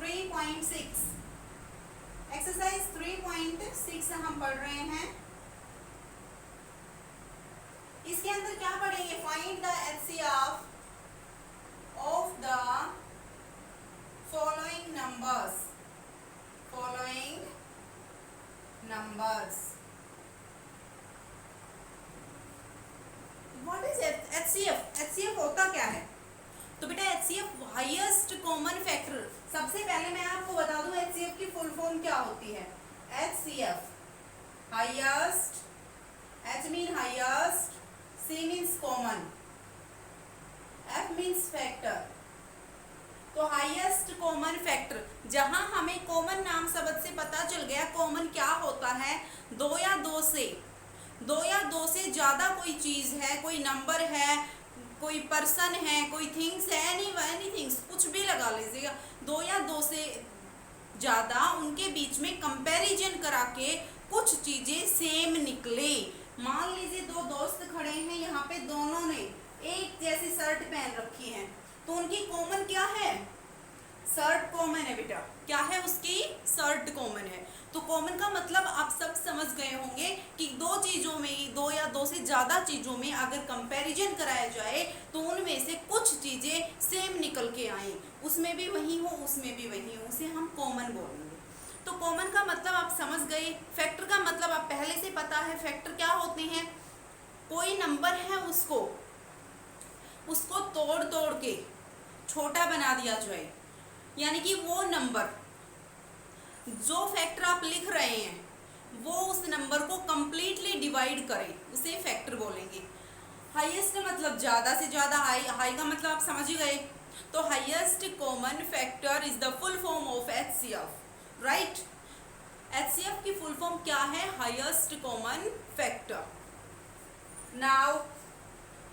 3.6 exercise 3.6 हम पढ़ रहे हैं। इसके अंदर क्या पढ़ेंगे? Find the HCF of the following numbers. What is HCF? HCF होता क्या है? तो बेटा एचसीएफ हाईएस्ट कॉमन फैक्टर। सबसे पहले मैं आपको बता दूं एचसीएफ की फुल फॉर्म क्या होती है। HCF highest, H mean highest, C means common, F means factor. तो हाईएस्ट कॉमन फैक्टर, जहां हमें कॉमन नाम शब्द से पता चल गया कॉमन क्या होता है, दो या दो से ज्यादा कोई चीज है, कोई नंबर है, कोई पर्सन है, कोई थिंग्स है, एनी थिंग्स, कुछ भी लगा लीजिएगा। दो या दो से ज्यादा उनके बीच में कंपैरिजन करा के कुछ चीजें सेम निकले। मान लीजिए दो दोस्त खड़े हैं, यहाँ पे दोनों ने एक जैसी शर्ट पहन रखी है, तो उनकी कॉमन क्या है? शर्ट कॉमन है बेटा। क्या है उसकी? शर्ट कॉमन है। तो कॉमन का मतलब आप सब समझ गए होंगे कि दो चीजों में, दो या दो से ज्यादा चीजों में अगर कंपैरिजन कराया जाए तो उनमें से कुछ चीजें सेम निकल के आए, उसमें भी वही हो, उसमें भी वही हो, उसे हम कॉमन बोलेंगे। तो कॉमन का मतलब आप समझ गए। फैक्टर का मतलब आप पहले से पता है। फैक्टर क्या होते हैं? कोई नंबर है उसको तोड़ के छोटा बना दिया जाए, यानी कि वो नंबर, जो फैक्टर आप लिख रहे हैं वो उस नंबर को कंप्लीटली डिवाइड करे, उसे फैक्टर बोलेंगे। हाईएस्ट मतलब ज्यादा से ज्यादा, हाई का मतलब आप समझ ही गए। तो highest common factor is the full form of HCF, right. HCF की फुल फॉर्म क्या है? Highest common factor. Now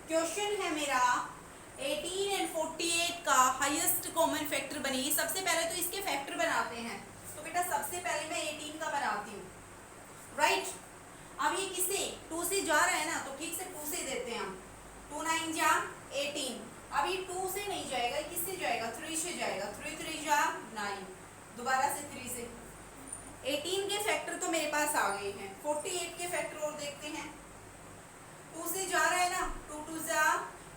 question है मेरा 18 एंड 48 का हाईएस्ट कॉमन फैक्टर बनेगी। सबसे पहले तो इसके फैक्टर बनाते हैं। तो बेटा सबसे पहले मैं 18 का बनाती हूँ, राइट। अब ये किससे? 2 से जा रहा है ना, तो ठीक से 2 से देते हैं हम। 2 9 जा 18। अब ये 2 से नहीं जाएगा, किससे जाएगा? 3 से जाएगा। 3 3 जा 9, दोबारा से 3 से। 18 के फैक्टर तो मेरे पास आ गए हैं। 48 के फैक्टर और देखते हैं। 2 से जा रहा है ना, 2 2 जा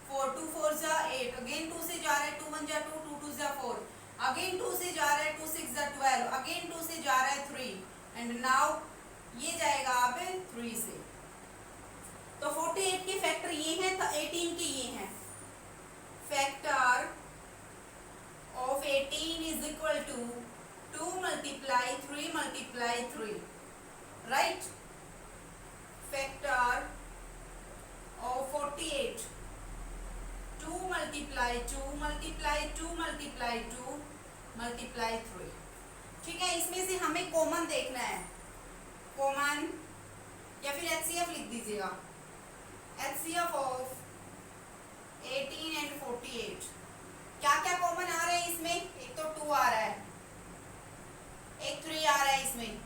4, 2 4 जा 8, अगेन 2 से जा रहा है, 2 1 जा 2, 2 2 जा 4, अगेन 2 से जा रहा है, 2 6 जा 12, अगेन 2 से जा रहा है 3, एंड नाउ ये जाएगा अब 3 से। तो 48 के फैक्टर ये हैं, तो 18 के ये हैं। Factor of 18 is equal to 2 multiply 3 multiply 3, right. Factor of 48 2 multiply 2 multiply 2 multiply 2 multiply 3, ठीक है। इसमें से हमें कॉमन देखना है, कॉमन, या फिर एचसीएफ लिख दीजिएगा। एचसीएफ ऑफ 18 एंड 48, क्या क्या कॉमन आ रहे हैं इसमें? एक तो 2 आ रहा है, एक 3 आ रहा है इसमें,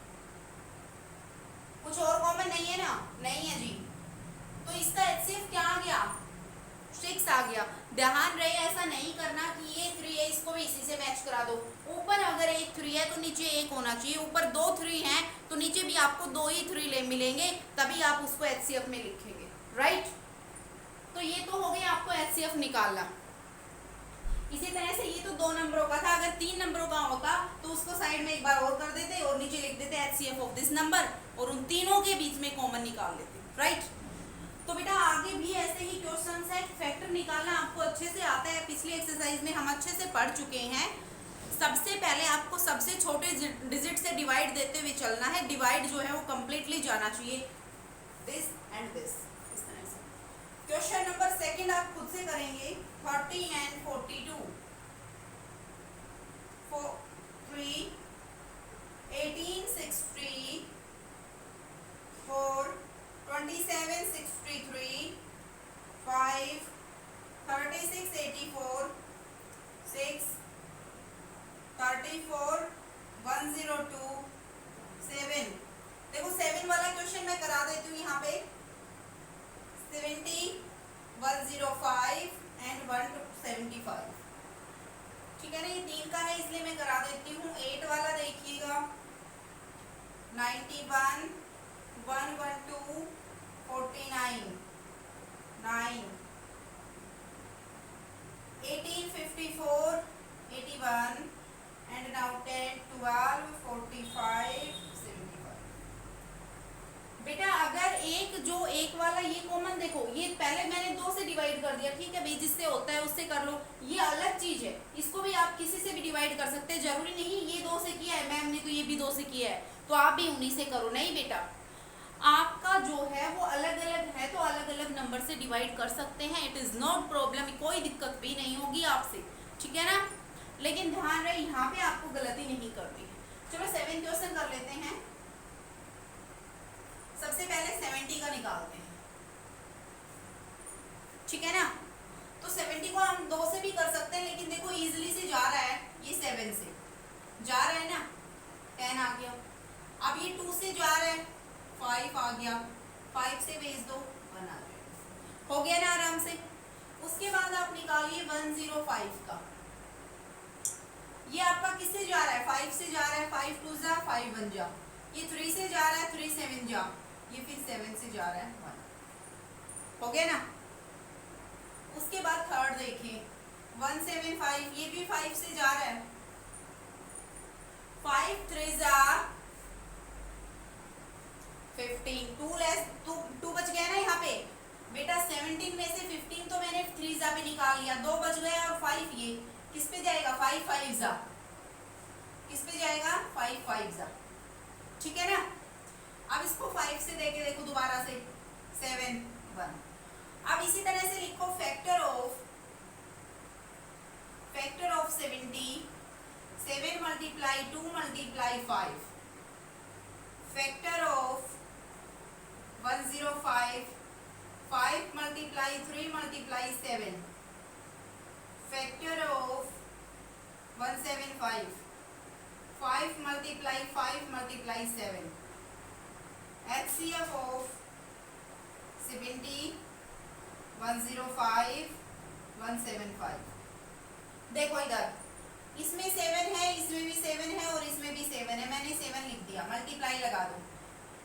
कुछ और कॉमन नहीं है ना? नहीं है जी। तो इसका एचसीएफ क्या आ गया? 6 आ गया। ध्यान रहे ऐसा नहीं करना कि ये 3 है इसको भी इसी से मैच करा दो। ऊपर अगर एक 3 है तो नीचे 1 होना चाहिए, ऊपर 2 3 हैं तो नीचे भी आपको 2 ही 3 मिलेंगे, तभी आप उसको एचसीएफ में लिखेंगे, राइट। तो ये तो हो गया आपको एचसीएफ निकालना। इसी तरह से ये तो 2 नंबरों का था। अगर 3 नंबरों का होता तो उसको साइड में एक बार और कर देते और नीचे लिख देते एचसीएफ ऑफ दिस नंबर, और उन तीनों के बीच में कॉमन निकाल देते, राइट। तो बेटा आगे भी ऐसे ही क्वेश्चंस है। फैक्टर निकालना आपको अच्छे से आता है, पिछली एक्सरसाइज में हम अच्छे से पढ़ चुके हैं। सबसे पहले आपको सबसे छोटे डिजिट से डिवाइड देते हुए चलना है। डिवाइड जो है वो कंप्लीटली जाना चाहिए, दिस एंड दिस, इस तरह से। क्वेश्चन नंबर 2 आप खुद से करेंगे। 30 एंड 42, 3 18 60 4 27 63 5 36 84 6 34 102 7। देखो 7 वाला क्वेश्चन मैं करा देती हूँ यहाँ पे। 70 105 एंड 175, ठीक है ना, ये 3 का है इसलिए मैं करा देती हूँ। 8 वाला देखिएगा, 91, 112, 49, 9, 18, 54, 81 and now 10, 12, 45, 75। बेटा अगर एक वाला ये कॉमन देखो, ये पहले मैंने 2 से डिवाइड कर दिया, ठीक है भाई, जिससे होता है उससे कर लो, ये अलग चीज है, इसको भी आप किसी से भी डिवाइड कर सकते हैं, जरूरी नहीं ये 2 से किया है मैम ने तो ये भी 2 से किया है तो आप भी उन्हीं से करो। नहीं बेटा, आपका जो है वो अलग अलग है तो अलग अलग नंबर से डिवाइड कर सकते हैं, इट इज नॉट प्रॉब्लम, कोई दिक्कत भी नहीं होगी आपसे, ठीक है ना। लेकिन ध्यान रहे यहाँ पे आपको गलती नहीं करनी है। चलो 7 क्वेश्चन कर लेते हैं। सबसे पहले 70 का निकालते हैं, ठीक है ना। तो 70 को हम 2 से भी कर सकते हैं, लेकिन देखो इजीली से जा रहा है, ये 7 से जा रहा है ना, 10 आ गया। अब ये 2 से जा रहा है, 5 आ गया, 5 से भेज दो 1 आ गया, हो गया ना आराम से। उसके बाद आप निकालिए 105 का, ये आपका किससे जा रहा है, 5 से जा रहा है, 5 2 जा 5 1 जा, ये 3 से जा रहा है, 3 7 जा, ये फिर 7 से जा रहा है 1, हो गया ना। उसके बाद थर्ड देखिए 175, ये भी 5 से जा रहा है, 5 3 जा 15, 2 बच गया ना यहाँ पे बेटा। 17 में से 15 तो मैंने 3 जा पे निकाल लिया, 2 बच गया और 5 ये किस पे जाएगा, 5 5 जा, किस पे जाएगा 5 5 जा, ठीक है ना। अब इसको 5 से देके देखो दोबारा से 7 1। अब इसी तरह से लिखो factor of 70, 7 multiply 2 multiply 5, factor of 105, 5 multiply 3 multiply 7, factor of 175, 5 multiply 5 multiply 7, HCF of 70, 105, 175। देखो इधर इसमें 7 है, इसमें भी 7 है और इसमें भी 7 है, मैंने 7 लिख दिया, मल्टीप्लाई लगा दो।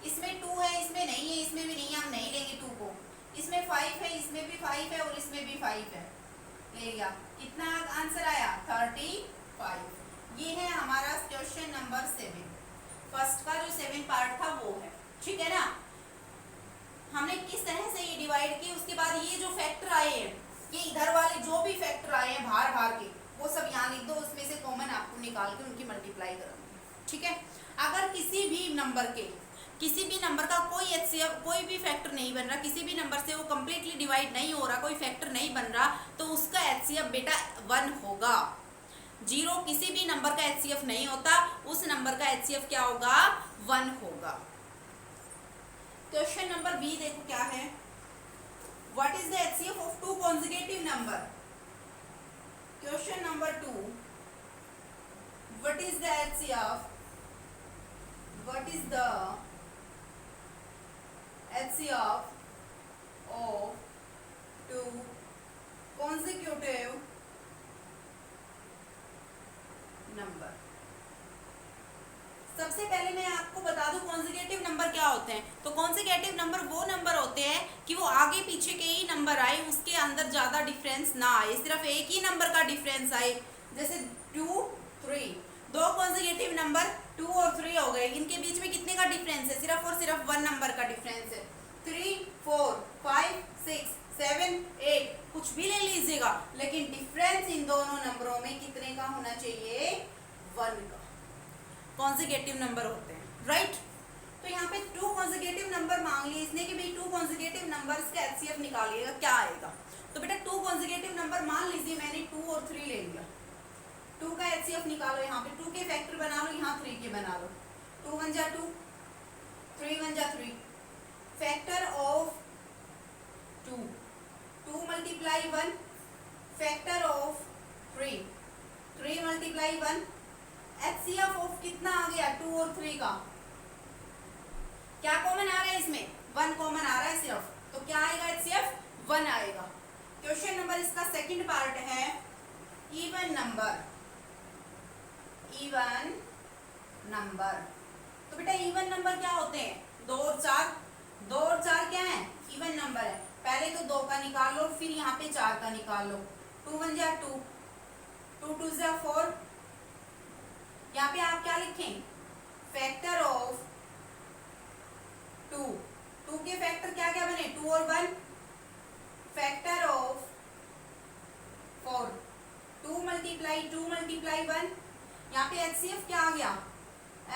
इसमें 2 है, इसमें नहीं है, इसमें भी नहीं है, हम नहीं लेंगे 2 को। इसमें 5 है, इसमें भी 5 है और इसमें भी 5 है, ले लिया। कितना आंसर आया 35। ये है हमारा क्वेश्चन नंबर 7, फर्स्ट का जो 7 पार्ट था वो है, ठीक है ना। हमने किस तरह से ये डिवाइड की, उसके बाद ये जो फैक्टर आए हैं, ये इधर वाले जो भी फैक्टर आए हैं बाहर बाहर के, वो सब यहाँ लिख दो, उसमें से कॉमन आपको निकाल के उनकी मल्टीप्लाई करोगे, ठीक है। अगर किसी भी नंबर का कोई HCF कोई भी फैक्टर नहीं बन रहा, किसी भी नंबर से वो कंप्लीटली डिवाइड नहीं हो रहा, कोई फैक्टर नहीं बन रहा, तो उसका HCF बेटा 1 होगा। 0 किसी भी नंबर का HCF नहीं होता, उस नंबर का HCF क्या होगा 1 होगा। क्वेश्चन नंबर बी देखो क्या है, what is the HCF of 2 consecutive number। Question number 2, what is the HCF of 2 consecutive number। सबसे पहले मैं आपको बता दूं कॉन्जिक्यूटिव नंबर क्या होते हैं। तो कॉन्जिक्यूटिव नंबर वो नंबर होते हैं कि वो आगे पीछे के ही नंबर आए, उसके अंदर ज्यादा डिफरेंस ना आए, सिर्फ एक ही नंबर का डिफरेंस आए। जैसे 2 3, 2 कॉन्जिक्यूटिव नंबर 2 और 3 हो गए, इनके बीच में कितने का डिफरेंस है, सिर्फ और सिर्फ 1 नंबर का डिफरेंस है। 3 4 5 6 7 8 कुछ भी ले लीजिएगा, लेकिन डिफरेंस इन दोनों नंबरों में कितने का होना चाहिए 1 का। कॉन्जिक्यूटिव नंबर होते हैं, राइट। तो यहाँ पे 2 कॉन्जिक्यूटिव नंबर मांग लिए इसने कि भाई 2 कॉन्जिक्यूटिव नंबर्स का HCF निकालिएगा, क्या आएगा। तो बेटा 2 कॉन्जिक्यूटिव नंबर मान लीजिए मैंने 2 और 3 ले लिया, 2 का HCF निकालो, यहाँ पे 2 के फैक्टर बना लो, यहाँ 3 के बना लो। 2 1 जा 2, 3 1 जा 3, factor of 2, 2 multiply 1, factor of 3, 3 multiply 1, HCF of कितना आ गया 2 और 3 का, क्या कॉमन आ रहा है इसमें 1 कॉमन आ रहा है सिर्फ, तो क्या आएगा HCF 1 आएगा। क्वेश्चन नंबर इसका सेकंड पार्ट है इवन नंबर। Even number. तो बेटा इवन नंबर क्या होते हैं? 2 और 4। 2 और 4 क्या है? इवन नंबर है। पहले तो 2 का निकाल लो, फिर यहाँ पे 4 का निकाल लो। 2 1 जा 2, 2 2 जा 4। यहाँ पे आप क्या लिखें? Factor of 2। 2 के फैक्टर क्या क्या बने? 2 और 1। Factor of 4, 2 multiply 2 multiply 1। यहाँ पे HCF क्या आ गया?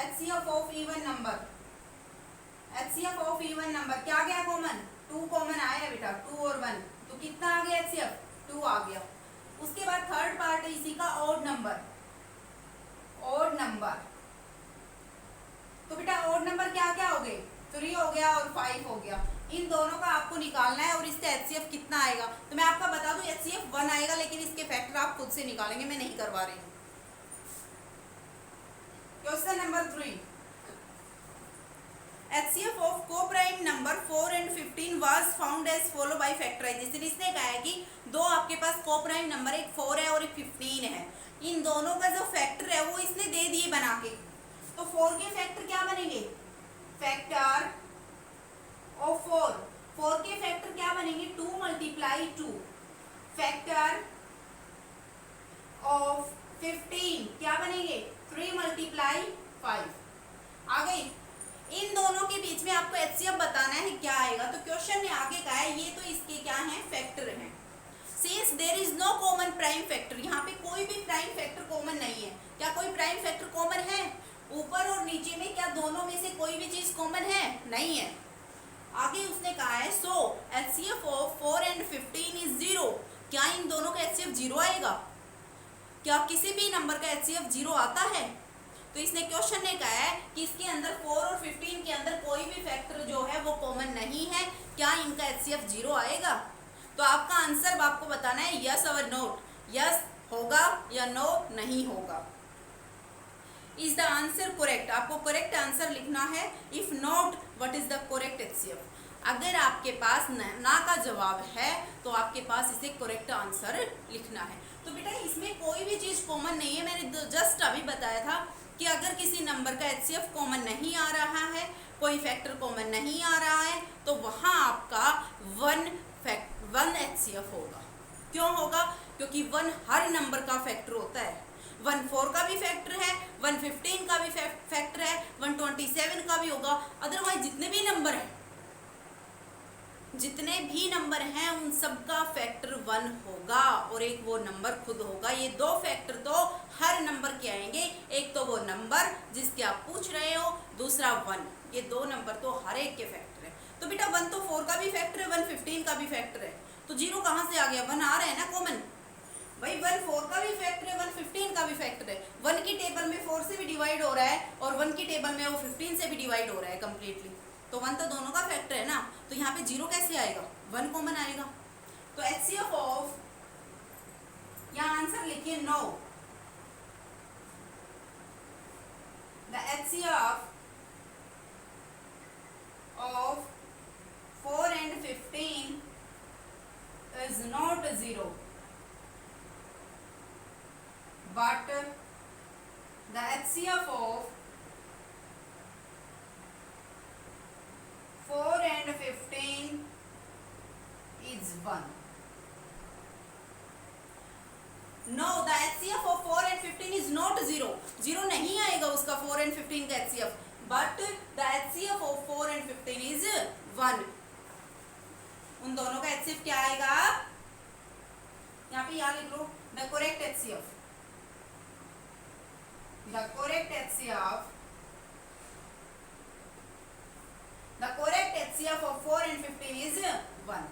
HCF of even number. HCF of even number क्या गया कॉमन? 2 कॉमन आया बेटा, 2 और 1, तो कितना आ गया HCF? 2 आ गया। उसके बाद थर्ड पार्ट है इसी का ऑड नंबर। ऑड नंबर, तो बेटा ऑड नंबर क्या क्या हो गए? 3 हो गया और 5 हो गया। इन दोनों का आपको निकालना है और इससे HCF कितना आएगा? तो मैं आपका बता दूं HCF 1 आएगा, लेकिन इसके फैक्टर आप खुद से निकालेंगे, मैं नहीं करवा रही हूँ। Question number 3, HCF of co-prime number 4 and 15 was found as follow by factorization। इसने कहा है कि दो आपके पास co-prime नंबर, एक 4 है और एक 15 है, इन दोनों का जो फैक्टर है वो इसने दे दिए बना के। तो 4 के फैक्टर क्या बनेंगे? फैक्टर ऑफ 4 के फैक्टर क्या बनेंगे? 2 मल्टीप्लाई 2। फैक्टर ऑफ 15 क्या बनेंगे? 3 मल्टीप्लाई 5। आ गई। इन दोनों के बीच में आपको HCF बताना है क्या आएगा। तो क्वेश्चन ने आगे कहा है ये तो इसके क्या है? फैक्टर हैं। Since there is no common prime factor, यहाँ पे कोई भी प्राइम फैक्टर कॉमन नहीं है। क्या कोई प्राइम फैक्टर कॉमन है? ऊपर और नीचे में क्या दोनों में से कोई भी चीज कॉमन है? नहीं है। आगे उसने कहा है सो HCF ऑफ 4 and 15 इज 0। क्या इन दोनों का HCF 0 आएगा? क्या किसी भी नंबर का HCF 0 आता है? तो इसने क्वेश्चन ने कहा है कि इसके अंदर 4 और 15 के अंदर कोई भी फैक्टर जो है वो कॉमन नहीं है, क्या इनका HCF 0 आएगा? तो आपका आंसर आपको बताना है यस और नोट। यस होगा या नो नहीं होगा। Is the answer correct? आपको करेक्ट आंसर लिखना है। If not what is the correct HCF? अगर आपके पास ना का जवाब है तो आपके पास इसे करेक्ट आंसर लिखना है। तो बेटा इसमें कोई भी चीज कॉमन नहीं है। मैंने जस्ट अभी बताया था कि अगर किसी नंबर का HCF कॉमन नहीं आ रहा है, कोई फैक्टर कॉमन नहीं आ रहा है, तो वहां आपका 1 HCF होगा। क्यों होगा? क्योंकि 1 हर नंबर का फैक्टर होता है। 1 4 का भी फैक्टर है, 1 15 का भी फैक्टर है, 127 का भी होगा। अदरवाइज जितने भी नंबर हैं उन सब का फैक्टर 1 होगा और एक वो नंबर खुद होगा। ये 2 फैक्टर तो हर नंबर के आएंगे। एक तो वो नंबर जिसके आप पूछ रहे हो, दूसरा 1। ये 2 नंबर तो हर एक के फैक्टर है। तो बेटा 1 तो 4 का भी फैक्टर है, 1 15 का भी फैक्टर है, तो 0 कहाँ से आ गया? 1 आ रहा है ना कॉमन। भाई 1 4 का भी फैक्टर है, 1 15 का भी फैक्टर है। 1 की टेबल में 4 से भी डिवाइड हो रहा है और 1 की टेबल में वो 15 से भी डिवाइड हो रहा है कम्प्लीटली। तो 1 तो दोनों का फैक्टर है ना, तो यहाँ पे 0 कैसे आएगा? 1 कॉमन आएगा। तो HCF ऑफ, यहाँ आंसर लिखिए no. The HCF of 4 and 15 is not 0, but the HCF of 4 and 15 is 1. No, the HCF of 4 and 15 is not 0. 0 नहीं आएगा उसका 4 and 15 का HCF. But the HCF of 4 and 15 is 1. उन दोनों का HCF क्या आएगा? यहाँ पे याद लिख लो, the correct HCF. The correct HCF. The correct HCF of 4 and 15 is 1.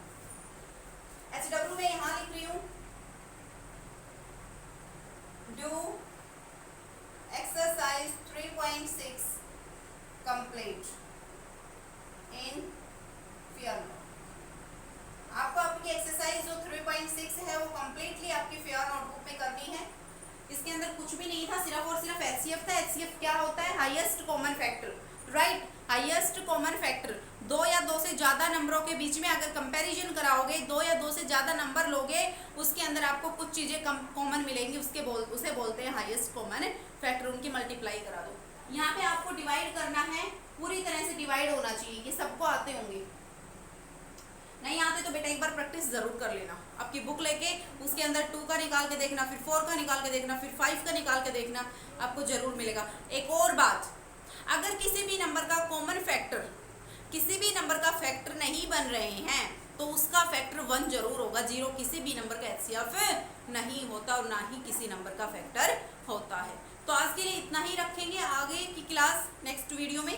HW में यहाँ लिख रही हूँ, do exercise 3.6 complete in fear notebook। आपको आपकी एक्सरसाइज जो 3.6 है वो कम्प्लीटली आपकी फेयर नोटबुक में करनी है। इसके अंदर कुछ भी नहीं था, सिर्फ और सिर्फ HCF था। HCF क्या होता है? Highest common factor, right? Highest common factor 2 या 2 से ज्यादा ज़्यादा नंबरों के बीच में अगर कंपैरिजन कराओगे, 2 या 2 से ज़्यादा नंबर लोगे, उसके अंदर आपको कुछ चीज़ें कॉमन मिलेंगी, उसे बोलते हैं हाईएस्ट कॉमन फैक्टर। उनकी मल्टीप्लाई करा दो। यहाँ पे आपको डिवाइड करना है, पूरी तरह से डिवाइड होना चाहिए। कि सबको आते होंगे, नहीं आते तो बेटा एक बार प्रैक्टिस जरूर कर लेना। आपकी बुक लेके उसके अंदर 2 का निकाल के देखना, फिर 4 का निकाल के देखना, फिर 5 का निकाल के देखना, आपको जरूर मिलेगा। एक और बात, अगर किसी भी नंबर का कॉमन फैक्टर, किसी भी नंबर का फैक्टर नहीं बन रहे हैं तो उसका फैक्टर 1 जरूर होगा। 0 किसी भी नंबर का एचसीएफ नहीं होता और ना ही किसी नंबर का फैक्टर होता है। तो आज के लिए इतना ही रखेंगे। आगे की क्लास नेक्स्ट वीडियो में